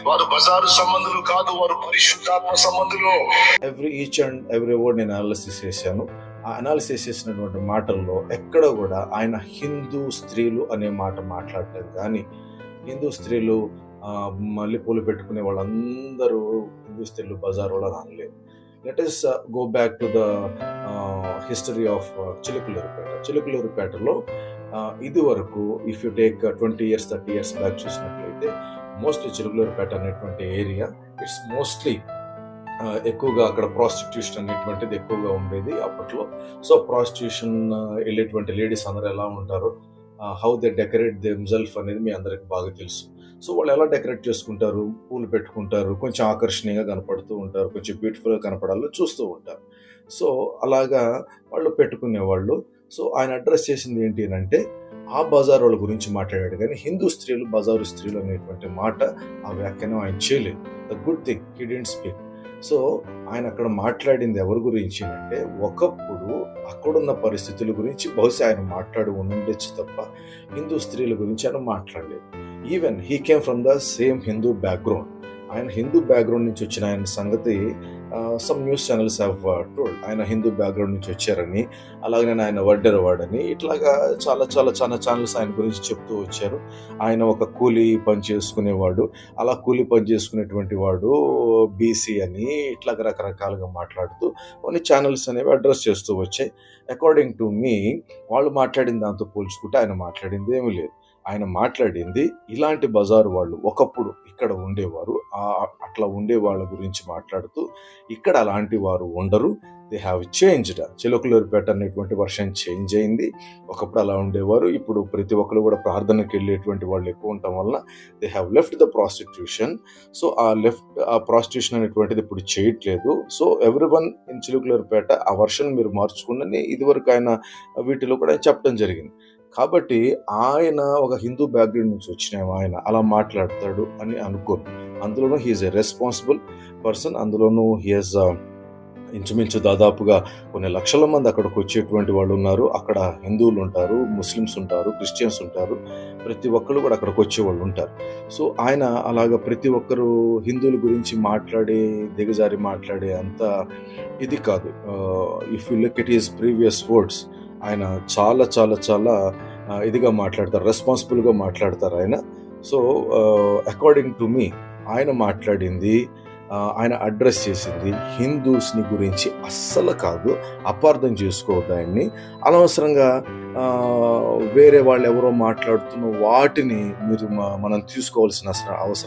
వారు బజారు సంబంధులు కాదు, వారు పరిశుద్ధాత్మ సంబంధులు. ఈచ్ అండ్ ఎవ్రీ వర్డ్ నేను అనాలిసిస్ చేశాను. ఆ అనాలిసిస్ చేసినటువంటి మాటల్లో ఎక్కడ కూడా ఆయన హిందూ స్త్రీలు అనే మాట మాట్లాడలేదు. కానీ హిందూ స్త్రీలు మల్లెపూలు పెట్టుకునే వాళ్ళందరూ హిందూ స్త్రీలు బజార్ వాళ్ళు అనలేదు. Let us go back to the history of Chilakaluripet. చిలుకలూరిపేటలో ఇది వరకు if you take 20 years 30 years back చూసినట్లయితే మోస్ట్లీ చిలుకలూరిపేట అనేటువంటి ఏరియా ఇట్స్ మోస్ట్లీ ఎక్కువగా అక్కడ ప్రాస్టిట్యూషన్ అనేటువంటిది ఎక్కువగా ఉండేది అప్పట్లో. సో ప్రాస్టిట్యూషన్ వెళ్ళేటువంటి లేడీస్ అందరూ ఎలా ఉంటారు, హౌ దే డెకరేట్ దెమ్సెల్ఫ్ అనేది మీ అందరికి బాగా తెలుసు. సో వాళ్ళు ఎలా డెకరేట్ చేసుకుంటారు, పూలు పెట్టుకుంటారు, కొంచెం ఆకర్షణీయంగా కనపడుతూ ఉంటారు, కొంచెం బ్యూటిఫుల్గా కనపడాలో చూస్తూ ఉంటారు. సో అలాగా వాళ్ళు పెట్టుకునేవాళ్ళు. సో ఆయన అడ్రస్ చేసింది ఏంటి అంటే ఆ బజార్ వాళ్ళ గురించి మాట్లాడాడు, కానీ హిందూ స్త్రీలు బజారు స్త్రీలు అనేటువంటి మాట ఆ వ్యాఖ్యానం ఆయన చేయలేదు. The good thing he didn't speak. So ఆయన అక్కడ మాట్లాడింది ఎవరి గురించి అంటే ఒకప్పుడు అక్కడున్న పరిస్థితుల గురించి బహుశా ఆయన మాట్లాడి ఉండొచ్చు తప్ప హిందూ స్త్రీల గురించి ఆయన మాట్లాడలేదు. Even he came from the same Hindu background. ఆయన హిందూ బ్యాక్గ్రౌండ్ నుంచి వచ్చిన ఆయన సంగతి some news channels have told. ఆయన హిందూ బ్యాక్గ్రౌండ్ నుంచి వచ్చారని, అలాగే ఆయన వడ్డెరవాడని, ఇట్లాగా చాలా ఛానల్స్ ఆయన గురించి చెప్తూ వచ్చారు. ఆయన ఒక కూలీ పని చేసుకునేవాడు, అలా కూలీ పని చేసుకునేటువంటి వాడు బీసీ అని ఇట్లా రకరకాలుగా మాట్లాడుతూ కొన్ని ఛానల్స్ అనేవి అడ్రస్ చేస్తూ వచ్చాయి. అకార్డింగ్ టు మీ వాళ్ళు మాట్లాడిన దాంతో పోల్చుకుంటే ఆయన మాట్లాడింది ఏమీ లేదు. ఆయన మాట్లాడింది ఇలాంటి బజారు వాళ్ళు ఒకప్పుడు ఇక్కడ ఉండేవారు, అట్లా ఉండే వాళ్ళ గురించి మాట్లాడుతూ ఇక్కడ అలాంటి వారు ఉండరు, దే హ్యావ్ చేంజ్డ్. చిలుకలూరిపేట అనేటువంటి వర్షన్ చేంజ్ అయింది. ఒకప్పుడు అలా ఉండేవారు, ఇప్పుడు ప్రతి ఒక్కరు కూడా ప్రార్థనకి వెళ్ళేటువంటి వాళ్ళు ఎక్కువ ఉండటం వల్ల they have left the prostitution. So ఆ ప్రాస్టిట్యూషన్ అనేటువంటిది ఇప్పుడు చేయట్లేదు. So every one in Chilakaluripet ఆ వర్షన్ మీరు మార్చుకుందని ఇదివరకు ఆయన వీటిలో కూడా చెప్పడం జరిగింది. కాబట్టి ఆయన ఒక హిందూ బ్యాక్గ్రౌండ్ నుంచి వచ్చిన ఆయన అలా మాట్లాడతాడు అని అనుకోను. అందులోనూ హీఈస్ ఎ రెస్పాన్సిబుల్ పర్సన్. అందులోనూ హీఈస్ ఇంచుమించు దాదాపుగా కొన్ని లక్షల మంది అక్కడికి వచ్చేటువంటి వాళ్ళు ఉన్నారు. అక్కడ హిందువులు ఉంటారు, ముస్లిమ్స్ ఉంటారు, క్రిస్టియన్స్ ఉంటారు, ప్రతి ఒక్కరు కూడా అక్కడికి వచ్చే వాళ్ళు ఉంటారు. సో ఆయన అలాగ ప్రతి ఒక్కరు హిందువుల గురించి దిగజారి మాట్లాడే అంత ఇది కాదు. If you look at his previous words, ఆయన చాలా ఇదిగా మాట్లాడతారు, రెస్పాన్సిబుల్గా మాట్లాడతారు ఆయన. సో అకార్డింగ్ టు మీ ఆయన మాట్లాడింది, ఆయన అడ్రస్ చేసింది హిందూస్ని గురించి అస్సలు కాదు. అపార్థం చేసుకోవద్దు ఆయన్ని. అనవసరంగా వేరే వాళ్ళు ఎవరో మాట్లాడుతున్న వాటిని మనం తీసుకోవాల్సిన అవసరం